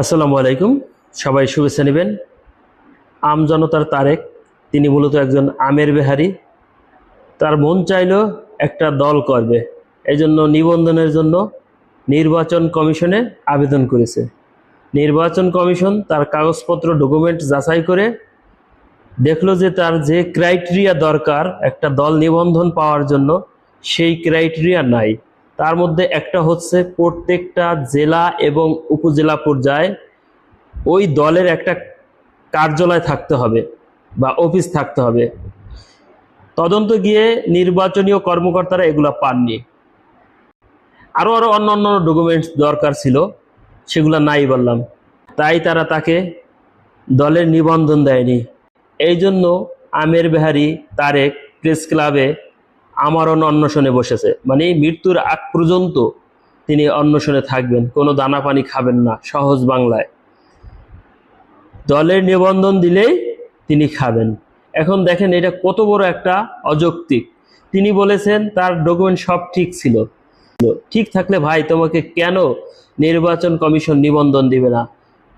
আসসালামু আলাইকুম। সবাই শুভেচ্ছা নেবেন। আমজনতার তারেক, তিনি মূলত একজন আমের বেহারি। তার মন চাইলো একটা দল করবে, এই জন্য নিবন্ধনের জন্য নির্বাচন কমিশনে আবেদন করেছে। নির্বাচন কমিশন তার কাগজপত্র ডকুমেন্ট যাচাই করে দেখলো যে তার যে ক্রাইটেরিয়া দরকার একটা দল নিবন্ধন পাওয়ার জন্য, সেই ক্রাইটেরিয়া নাই। তার মধ্যে একটা হচ্ছে প্রত্যেকটা জেলা এবং উপজেলা পর্যায়ে ওই দলের একটা কার্যালয় থাকতে হবে বা অফিস থাকতে হবে। তদন্ত গিয়ে নির্বাচনীয় কর্মকর্তারা এগুলা পাননি। আরও অন্য অন্য ডকুমেন্টস দরকার ছিল, সেগুলো নাই বললাম। তাই তারা তাকে দলের নিবন্ধন দেয়নি। এই জন্য আমের বেহারি তারেক প্রেস ক্লাবে আমরণ অন্বেষণে বসেছে, মানে মৃত্যুর আগ পর্যন্ত তিনি অন্বেষণে থাকবেন, কোনো দানা পানি খাবেন না। সহজ বাংলায়, দলের নিবন্ধন দিলেই তিনি খাবেন। এখন দেখেন এটা কত বড় একটা অযৌক্তিক। তিনি বলেছেন তার ডকুমেন্ট সব ঠিক ছিল। ঠিক থাকলে ভাই তোমাকে কেন নির্বাচন কমিশন নিবন্ধন দিবে না?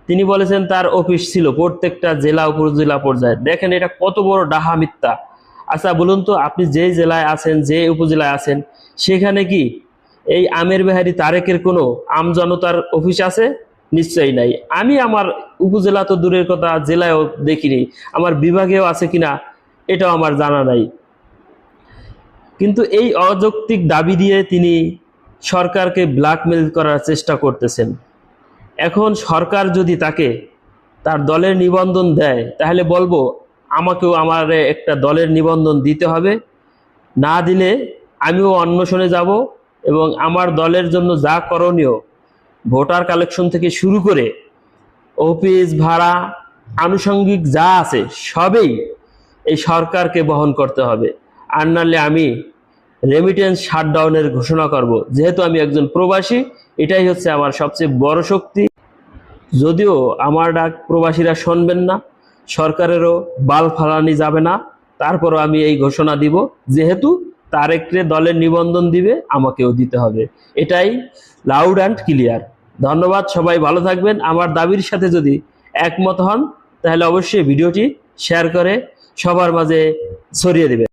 তিনি বলেছেন তার অফিস ছিল প্রত্যেকটা জেলা উপজেলা পর্যায়ে। দেখেন এটা কত বড় ডাহা মিথ্যা। আচ্ছা বলুন তো, আপনি যে জেলায় আছেন, যে উপজেলায় আছেন, সেখানে কি এই আমের বেহারি তারেকের কোনো আমজনতার অফিস আছে? নিশ্চয়ই নাই। আমি আমার উপজেলা তো দূরের কথা, জেলায়ও দেখিনি, আমার বিভাগেও আছে কিনা এটাও আমার জানা নাই। কিন্তু এই অযৌক্তিক দাবি দিয়ে তিনি সরকারকে ব্ল্যাকমেল করার চেষ্টা করতেছেন। এখন সরকার যদি তাকে তার দলের নিবন্ধন দেয়, তাহলে বলবো আমাকেও আমার একটা দলের নিবন্ধন দিতে হবে। না দিলে আমিও অন্বেষণে যাব এবং আমার দলের জন্য যা করণীয়, ভোটার কালেকশন থেকে শুরু করে অফিস ভাড়া, আনুষঙ্গিক যা আছে সবই এই সরকারকে বহন করতে হবে। আর নাহলে আমি রেমিটেন্স শাটডাউনের ঘোষণা করব। যেহেতু আমি একজন প্রবাসী, এটাই হচ্ছে আমার সবচেয়ে বড় শক্তি। যদিও আমার ডাক প্রবাসীরা শুনবেন না, সরকারেরও বাল ফালানি যাবে না, তারপরও আমি এই ঘোষণা দিব, যেহেতু তারেকরে দলের নিবন্ধন দিবে, আমাকেও দিতে হবে। এটাই লাউড অ্যান্ড ক্লিয়ার। ধন্যবাদ, সবাই ভালো থাকবেন। আমার দাবির সাথে যদি একমত হন, তাহলে অবশ্যই ভিডিওটি শেয়ার করে সবার মাঝে ছড়িয়ে দেবেন।